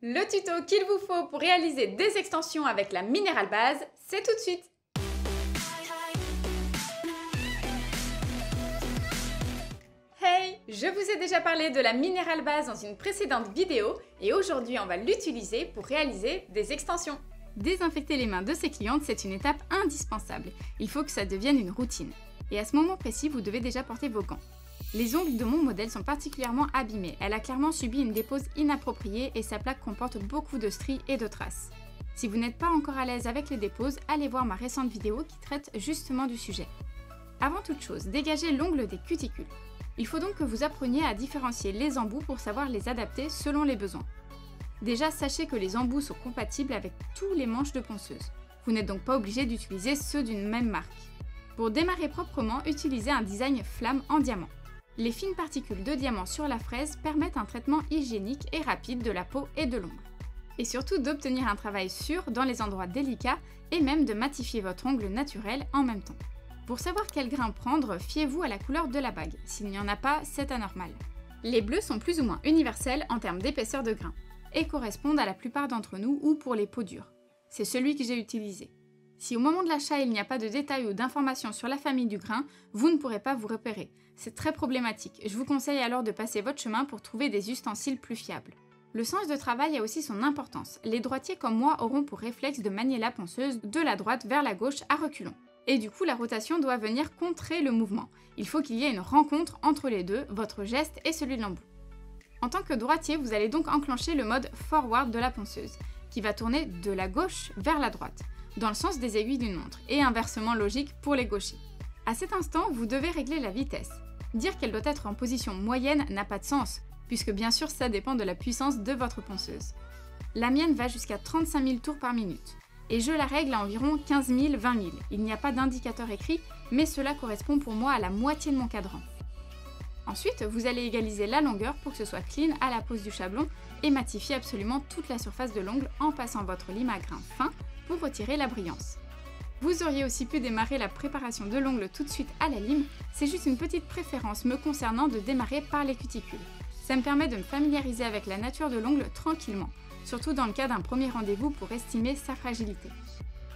Le tuto qu'il vous faut pour réaliser des extensions avec la Mineral Base, c'est tout de suite. Hey, je vous ai déjà parlé de la Mineral Base dans une précédente vidéo et aujourd'hui on va l'utiliser pour réaliser des extensions. Désinfecter les mains de ses clientes, c'est une étape indispensable. Il faut que ça devienne une routine. Et à ce moment précis, vous devez déjà porter vos gants. Les ongles de mon modèle sont particulièrement abîmés. Elle a clairement subi une dépose inappropriée et sa plaque comporte beaucoup de stries et de traces. Si vous n'êtes pas encore à l'aise avec les déposes, allez voir ma récente vidéo qui traite justement du sujet. Avant toute chose, dégagez l'ongle des cuticules. Il faut donc que vous appreniez à différencier les embouts pour savoir les adapter selon les besoins. Déjà, sachez que les embouts sont compatibles avec tous les manches de ponceuse. Vous n'êtes donc pas obligé d'utiliser ceux d'une même marque. Pour démarrer proprement, utilisez un design flamme en diamant. Les fines particules de diamant sur la fraise permettent un traitement hygiénique et rapide de la peau et de l'ongle. Et surtout d'obtenir un travail sûr dans les endroits délicats et même de matifier votre ongle naturel en même temps. Pour savoir quel grain prendre, fiez-vous à la couleur de la bague. S'il n'y en a pas, c'est anormal. Les bleus sont plus ou moins universels en termes d'épaisseur de grain et correspondent à la plupart d'entre nous ou pour les peaux dures. C'est celui que j'ai utilisé. Si au moment de l'achat il n'y a pas de détails ou d'informations sur la famille du grain, vous ne pourrez pas vous repérer. C'est très problématique. Je vous conseille alors de passer votre chemin pour trouver des ustensiles plus fiables. Le sens de travail a aussi son importance. Les droitiers comme moi auront pour réflexe de manier la ponceuse de la droite vers la gauche à reculons. Et du coup, la rotation doit venir contrer le mouvement. Il faut qu'il y ait une rencontre entre les deux, votre geste et celui de l'embout. En tant que droitier, vous allez donc enclencher le mode forward de la ponceuse, qui va tourner de la gauche vers la droite, dans le sens des aiguilles d'une montre, et inversement logique pour les gauchers. À cet instant, vous devez régler la vitesse. Dire qu'elle doit être en position moyenne n'a pas de sens, puisque bien sûr ça dépend de la puissance de votre ponceuse. La mienne va jusqu'à 35 000 tours par minute, et je la règle à environ 15 000, 20 000. Il n'y a pas d'indicateur écrit, mais cela correspond pour moi à la moitié de mon cadran. Ensuite, vous allez égaliser la longueur pour que ce soit clean à la pose du chablon et matifier absolument toute la surface de l'ongle en passant votre lime à grain fin pour retirer la brillance. Vous auriez aussi pu démarrer la préparation de l'ongle tout de suite à la lime, c'est juste une petite préférence me concernant de démarrer par les cuticules. Ça me permet de me familiariser avec la nature de l'ongle tranquillement, surtout dans le cas d'un premier rendez-vous pour estimer sa fragilité.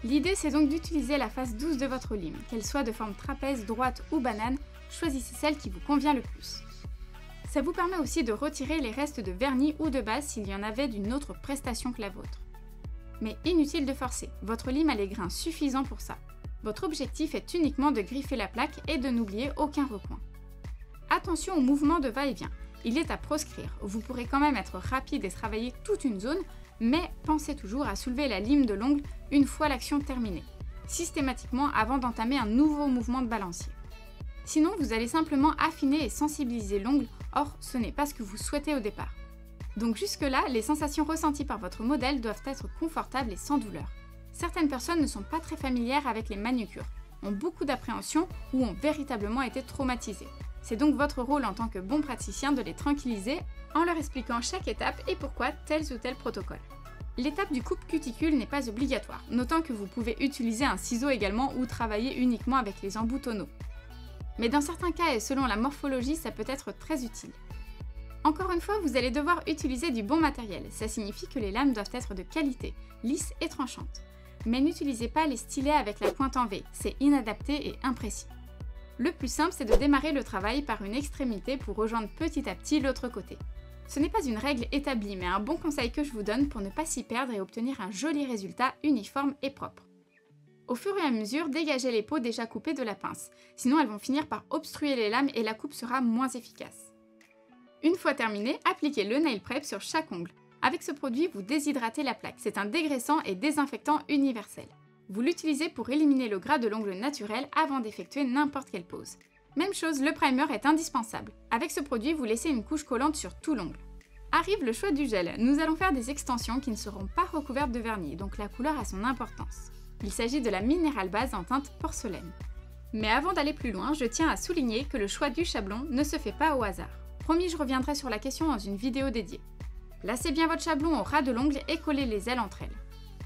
L'idée c'est donc d'utiliser la face douce de votre lime, qu'elle soit de forme trapèze, droite ou banane, choisissez celle qui vous convient le plus. Ça vous permet aussi de retirer les restes de vernis ou de base s'il y en avait d'une autre prestation que la vôtre. Mais inutile de forcer, votre lime a les grains suffisants pour ça. Votre objectif est uniquement de griffer la plaque et de n'oublier aucun recoin. Attention au mouvement de va-et-vient, il est à proscrire. Vous pourrez quand même être rapide et travailler toute une zone, mais pensez toujours à soulever la lime de l'ongle une fois l'action terminée, systématiquement avant d'entamer un nouveau mouvement de balancier. Sinon, vous allez simplement affiner et sensibiliser l'ongle, or ce n'est pas ce que vous souhaitez au départ. Donc jusque-là, les sensations ressenties par votre modèle doivent être confortables et sans douleur. Certaines personnes ne sont pas très familières avec les manucures, ont beaucoup d'appréhension ou ont véritablement été traumatisées. C'est donc votre rôle en tant que bon praticien de les tranquilliser en leur expliquant chaque étape et pourquoi tel ou tel protocole. L'étape du coupe-cuticule n'est pas obligatoire, notant que vous pouvez utiliser un ciseau également ou travailler uniquement avec les embouts tonaux. Mais dans certains cas et selon la morphologie, ça peut être très utile. Encore une fois, vous allez devoir utiliser du bon matériel, ça signifie que les lames doivent être de qualité, lisses et tranchantes. Mais n'utilisez pas les stylets avec la pointe en V, c'est inadapté et imprécis. Le plus simple, c'est de démarrer le travail par une extrémité pour rejoindre petit à petit l'autre côté. Ce n'est pas une règle établie, mais un bon conseil que je vous donne pour ne pas s'y perdre et obtenir un joli résultat uniforme et propre. Au fur et à mesure, dégagez les peaux déjà coupées de la pince, sinon elles vont finir par obstruer les lames et la coupe sera moins efficace. Une fois terminé, appliquez le nail prep sur chaque ongle. Avec ce produit, vous déshydratez la plaque, c'est un dégraissant et désinfectant universel. Vous l'utilisez pour éliminer le gras de l'ongle naturel avant d'effectuer n'importe quelle pose. Même chose, le primer est indispensable. Avec ce produit, vous laissez une couche collante sur tout l'ongle. Arrive le choix du gel. Nous allons faire des extensions qui ne seront pas recouvertes de vernis, donc la couleur a son importance. Il s'agit de la Mineral Base en teinte porcelaine. Mais avant d'aller plus loin, je tiens à souligner que le choix du chablon ne se fait pas au hasard. Promis, je reviendrai sur la question dans une vidéo dédiée. Lacez bien votre chablon au ras de l'ongle et collez les ailes entre elles.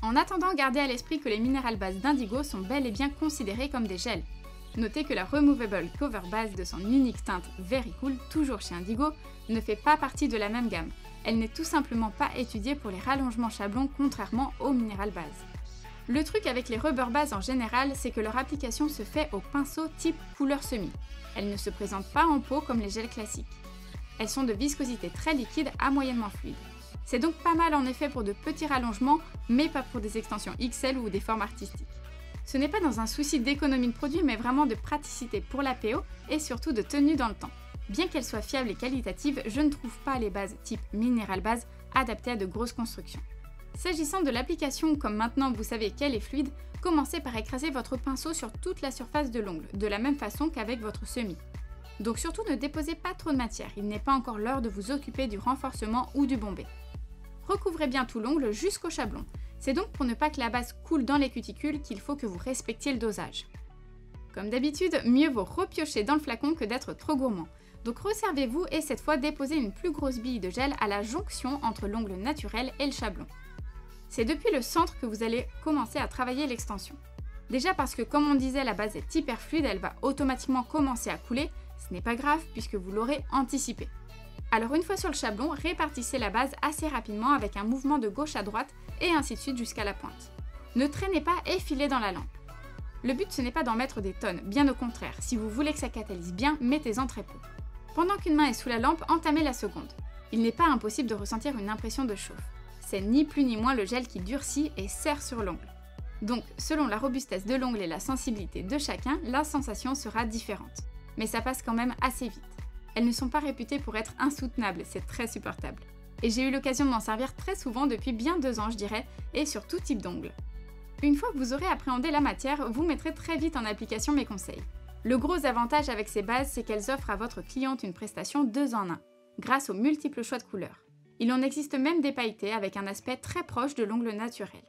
En attendant, gardez à l'esprit que les Mineral Base d'Indigo sont bel et bien considérées comme des gels. Notez que la Removable Cover Base de son unique teinte Very Cool, toujours chez Indigo, ne fait pas partie de la même gamme, elle n'est tout simplement pas étudiée pour les rallongements chablons contrairement aux minéral base. Le truc avec les rubber base en général, c'est que leur application se fait au pinceau type couleur semi. Elles ne se présentent pas en pot comme les gels classiques. Elles sont de viscosité très liquide à moyennement fluide. C'est donc pas mal en effet pour de petits rallongements, mais pas pour des extensions XL ou des formes artistiques. Ce n'est pas dans un souci d'économie de produit, mais vraiment de praticité pour l'APO et surtout de tenue dans le temps. Bien qu'elles soient fiables et qualitatives, je ne trouve pas les bases type minéral base adaptées à de grosses constructions. S'agissant de l'application, comme maintenant vous savez qu'elle est fluide, commencez par écraser votre pinceau sur toute la surface de l'ongle, de la même façon qu'avec votre semi. Donc surtout ne déposez pas trop de matière, il n'est pas encore l'heure de vous occuper du renforcement ou du bombé. Recouvrez bien tout l'ongle jusqu'au chablon. C'est donc pour ne pas que la base coule dans les cuticules qu'il faut que vous respectiez le dosage. Comme d'habitude, mieux vaut repiocher dans le flacon que d'être trop gourmand. Donc resservez-vous et cette fois déposez une plus grosse bille de gel à la jonction entre l'ongle naturel et le chablon. C'est depuis le centre que vous allez commencer à travailler l'extension. Déjà parce que comme on disait, la base est hyper fluide, elle va automatiquement commencer à couler, ce n'est pas grave puisque vous l'aurez anticipé. Alors une fois sur le chablon, répartissez la base assez rapidement avec un mouvement de gauche à droite et ainsi de suite jusqu'à la pointe. Ne traînez pas et filez dans la lampe. Le but ce n'est pas d'en mettre des tonnes, bien au contraire, si vous voulez que ça catalyse bien, mettez-en très peu. Pendant qu'une main est sous la lampe, entamez la seconde. Il n'est pas impossible de ressentir une impression de chauffe. C'est ni plus ni moins le gel qui durcit et serre sur l'ongle. Donc, selon la robustesse de l'ongle et la sensibilité de chacun, la sensation sera différente. Mais ça passe quand même assez vite. Elles ne sont pas réputées pour être insoutenables, c'est très supportable. Et j'ai eu l'occasion de m'en servir très souvent depuis bien 2 ans je dirais, et sur tout type d'ongles. Une fois que vous aurez appréhendé la matière, vous mettrez très vite en application mes conseils. Le gros avantage avec ces bases, c'est qu'elles offrent à votre cliente une prestation 2 en 1, grâce aux multiples choix de couleurs. Il en existe même des pailletés avec un aspect très proche de l'ongle naturel.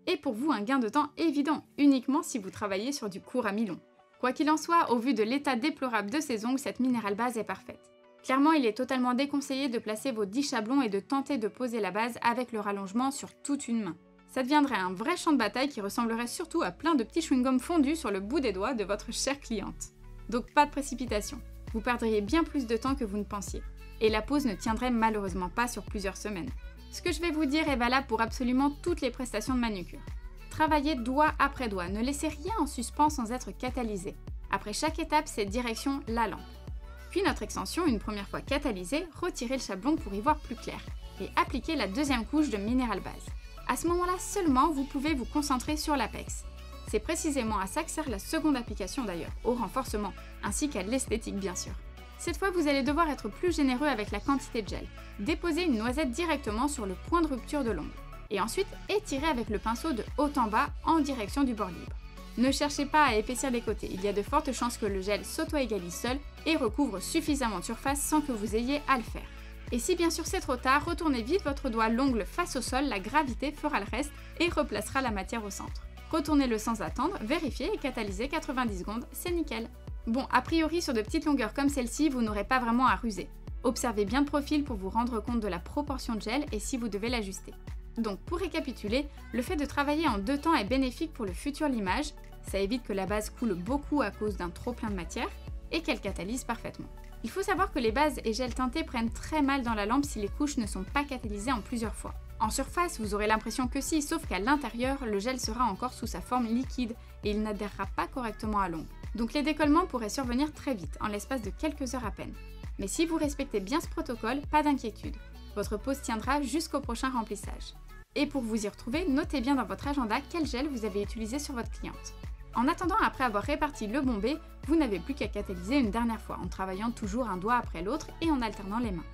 Et pour vous, un gain de temps évident, uniquement si vous travaillez sur du court à mi-long. Quoi qu'il en soit, au vu de l'état déplorable de ces ongles, cette minéral base est parfaite. Clairement, il est totalement déconseillé de placer vos 10 chablons et de tenter de poser la base avec le rallongement sur toute une main. Ça deviendrait un vrai champ de bataille qui ressemblerait surtout à plein de petits chewing-gums fondus sur le bout des doigts de votre chère cliente. Donc pas de précipitation, vous perdriez bien plus de temps que vous ne pensiez. Et la pose ne tiendrait malheureusement pas sur plusieurs semaines. Ce que je vais vous dire est valable pour absolument toutes les prestations de manucure. Travaillez doigt après doigt, ne laissez rien en suspens sans être catalysé. Après chaque étape, c'est direction la lampe. Puis notre extension, une première fois catalysée, retirez le chablon pour y voir plus clair et appliquez la deuxième couche de minéral base. À ce moment-là seulement, vous pouvez vous concentrer sur l'apex. C'est précisément à ça que sert la seconde application d'ailleurs, au renforcement, ainsi qu'à l'esthétique bien sûr. Cette fois, vous allez devoir être plus généreux avec la quantité de gel. Déposez une noisette directement sur le point de rupture de l'ongle. Et ensuite, étirez avec le pinceau de haut en bas en direction du bord libre. Ne cherchez pas à épaissir les côtés, il y a de fortes chances que le gel s'auto-égalise seul et recouvre suffisamment de surface sans que vous ayez à le faire. Et si bien sûr c'est trop tard, retournez vite votre doigt l'ongle face au sol, la gravité fera le reste et replacera la matière au centre. Retournez-le sans attendre, vérifiez et catalysez 90 secondes, c'est nickel. Bon, a priori sur de petites longueurs comme celle-ci, vous n'aurez pas vraiment à ruser. Observez bien le profil pour vous rendre compte de la proportion de gel et si vous devez l'ajuster. Donc pour récapituler, le fait de travailler en 2 temps est bénéfique pour le futur limage, ça évite que la base coule beaucoup à cause d'un trop plein de matière et qu'elle catalyse parfaitement. Il faut savoir que les bases et gels teintés prennent très mal dans la lampe si les couches ne sont pas catalysées en plusieurs fois. En surface, vous aurez l'impression que si, sauf qu'à l'intérieur, le gel sera encore sous sa forme liquide et il n'adhérera pas correctement à l'ongle. Donc les décollements pourraient survenir très vite, en l'espace de quelques heures à peine. Mais si vous respectez bien ce protocole, pas d'inquiétude. Votre pose tiendra jusqu'au prochain remplissage. Et pour vous y retrouver, notez bien dans votre agenda quel gel vous avez utilisé sur votre cliente. En attendant, après avoir réparti le bombé, vous n'avez plus qu'à catalyser une dernière fois, en travaillant toujours un doigt après l'autre et en alternant les mains.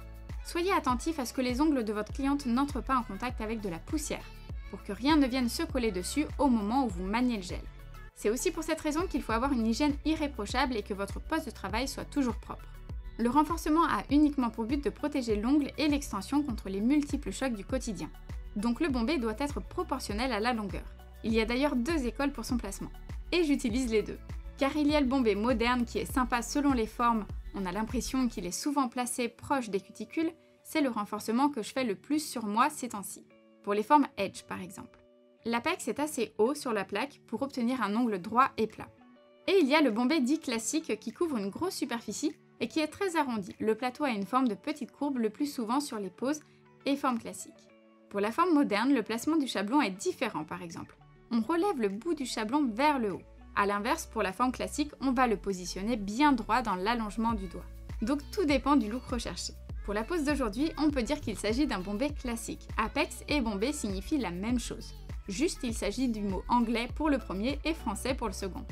Soyez attentif à ce que les ongles de votre cliente n'entrent pas en contact avec de la poussière, pour que rien ne vienne se coller dessus au moment où vous maniez le gel. C'est aussi pour cette raison qu'il faut avoir une hygiène irréprochable et que votre poste de travail soit toujours propre. Le renforcement a uniquement pour but de protéger l'ongle et l'extension contre les multiples chocs du quotidien. Donc le bombé doit être proportionnel à la longueur. Il y a d'ailleurs 2 écoles pour son placement. Et j'utilise les 2. Car il y a le bombé moderne qui est sympa selon les formes, on a l'impression qu'il est souvent placé proche des cuticules, c'est le renforcement que je fais le plus sur moi ces temps-ci. Pour les formes Edge par exemple. L'apex est assez haut sur la plaque pour obtenir un ongle droit et plat. Et il y a le bombé dit classique qui couvre une grosse superficie et qui est très arrondi. Le plateau a une forme de petite courbe le plus souvent sur les poses et forme classique. Pour la forme moderne, le placement du chablon est différent par exemple. On relève le bout du chablon vers le haut. A l'inverse, pour la forme classique, on va le positionner bien droit dans l'allongement du doigt. Donc tout dépend du look recherché. Pour la pose d'aujourd'hui, on peut dire qu'il s'agit d'un bombé classique. Apex et bombé signifient la même chose. Juste il s'agit du mot anglais pour le premier et français pour le second.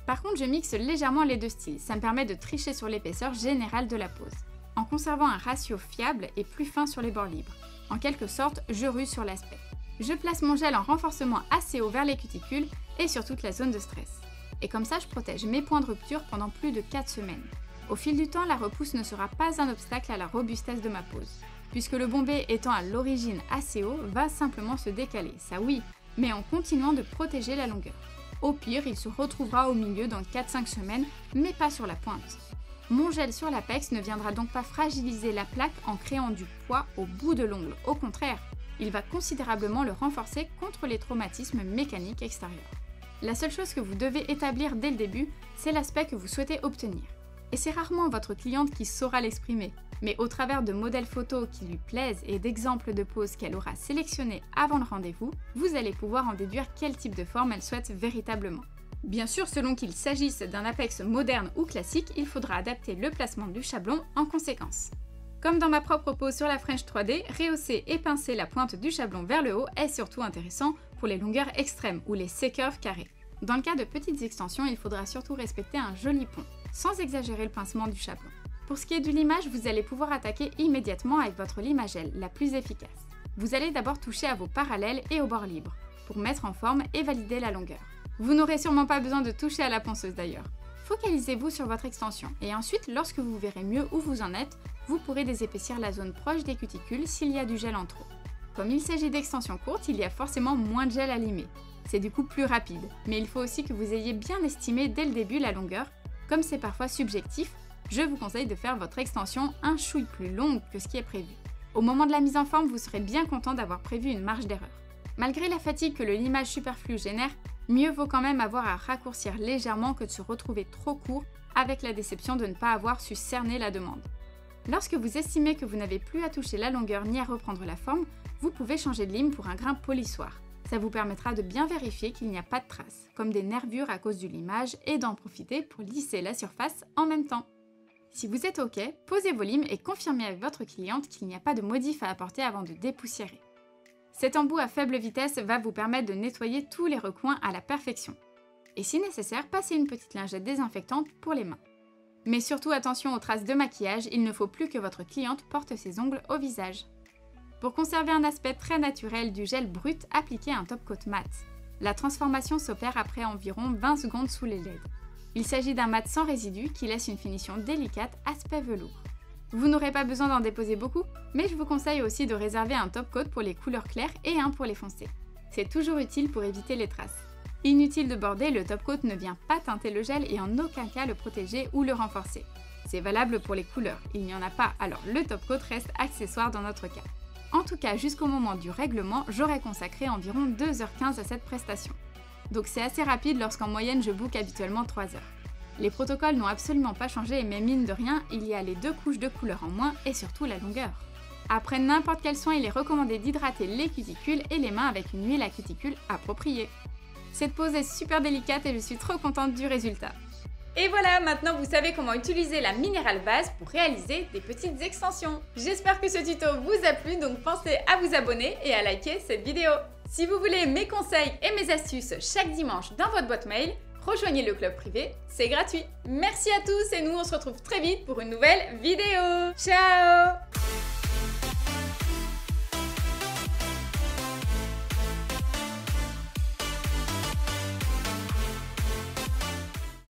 Par contre, je mixe légèrement les deux styles, ça me permet de tricher sur l'épaisseur générale de la pose, en conservant un ratio fiable et plus fin sur les bords libres. En quelque sorte, je ruse sur l'aspect. Je place mon gel en renforcement assez haut vers les cuticules et sur toute la zone de stress. Et comme ça, je protège mes points de rupture pendant plus de 4 semaines. Au fil du temps, la repousse ne sera pas un obstacle à la robustesse de ma pose, puisque le bombé étant à l'origine assez haut, va simplement se décaler, ça oui, mais en continuant de protéger la longueur. Au pire, il se retrouvera au milieu dans 4-5 semaines, mais pas sur la pointe. Mon gel sur l'apex ne viendra donc pas fragiliser la plaque en créant du poids au bout de l'ongle, au contraire, il va considérablement le renforcer contre les traumatismes mécaniques extérieurs. La seule chose que vous devez établir dès le début, c'est l'aspect que vous souhaitez obtenir. Et c'est rarement votre cliente qui saura l'exprimer, mais au travers de modèles photos qui lui plaisent et d'exemples de poses qu'elle aura sélectionnés avant le rendez-vous, vous allez pouvoir en déduire quel type de forme elle souhaite véritablement. Bien sûr, selon qu'il s'agisse d'un apex moderne ou classique, il faudra adapter le placement du chablon en conséquence. Comme dans ma propre pose sur la French 3D, rehausser et pincer la pointe du chablon vers le haut est surtout intéressant pour les longueurs extrêmes ou les C-curves carrés. Dans le cas de petites extensions, il faudra surtout respecter un joli pont, sans exagérer le pincement du chablon. Pour ce qui est du limage, vous allez pouvoir attaquer immédiatement avec votre limagelle, la plus efficace. Vous allez d'abord toucher à vos parallèles et aux bords libres, pour mettre en forme et valider la longueur. Vous n'aurez sûrement pas besoin de toucher à la ponceuse d'ailleurs. Focalisez-vous sur votre extension, et ensuite, lorsque vous verrez mieux où vous en êtes, vous pourrez désépaissir la zone proche des cuticules s'il y a du gel en trop. Comme il s'agit d'extensions courtes, il y a forcément moins de gel à limer. C'est du coup plus rapide, mais il faut aussi que vous ayez bien estimé dès le début la longueur. Comme c'est parfois subjectif, je vous conseille de faire votre extension un chouille plus longue que ce qui est prévu. Au moment de la mise en forme, vous serez bien content d'avoir prévu une marge d'erreur. Malgré la fatigue que le limage superflu génère, mieux vaut quand même avoir à raccourcir légèrement que de se retrouver trop court avec la déception de ne pas avoir su cerner la demande. Lorsque vous estimez que vous n'avez plus à toucher la longueur ni à reprendre la forme, vous pouvez changer de lime pour un grain polissoir. Ça vous permettra de bien vérifier qu'il n'y a pas de traces, comme des nervures à cause du limage, et d'en profiter pour lisser la surface en même temps. Si vous êtes OK, posez vos limes et confirmez avec votre cliente qu'il n'y a pas de modif à apporter avant de dépoussiérer. Cet embout à faible vitesse va vous permettre de nettoyer tous les recoins à la perfection. Et si nécessaire, passez une petite lingette désinfectante pour les mains. Mais surtout attention aux traces de maquillage, il ne faut plus que votre cliente porte ses ongles au visage. Pour conserver un aspect très naturel du gel brut, appliquez un top coat mat. La transformation s'opère après environ 20 secondes sous les LED. Il s'agit d'un mat sans résidus qui laisse une finition délicate, aspect velours. Vous n'aurez pas besoin d'en déposer beaucoup, mais je vous conseille aussi de réserver un top coat pour les couleurs claires et un pour les foncées. C'est toujours utile pour éviter les traces. Inutile de border, le top coat ne vient pas teinter le gel et en aucun cas le protéger ou le renforcer. C'est valable pour les couleurs, il n'y en a pas, alors le top coat reste accessoire dans notre cas. En tout cas, jusqu'au moment du règlement, j'aurai consacré environ 2h15 à cette prestation. Donc c'est assez rapide lorsqu'en moyenne je book habituellement 3 heures. Les protocoles n'ont absolument pas changé, mais mine de rien, il y a les 2 couches de couleur en moins et surtout la longueur. Après n'importe quel soin, il est recommandé d'hydrater les cuticules et les mains avec une huile à cuticule appropriée. Cette pose est super délicate et je suis trop contente du résultat. Et voilà, maintenant vous savez comment utiliser la Mineral Base pour réaliser des petites extensions. J'espère que ce tuto vous a plu, donc pensez à vous abonner et à liker cette vidéo. Si vous voulez mes conseils et mes astuces chaque dimanche dans votre boîte mail, rejoignez le club privé, c'est gratuit. Merci à tous et nous on se retrouve très vite pour une nouvelle vidéo. Ciao!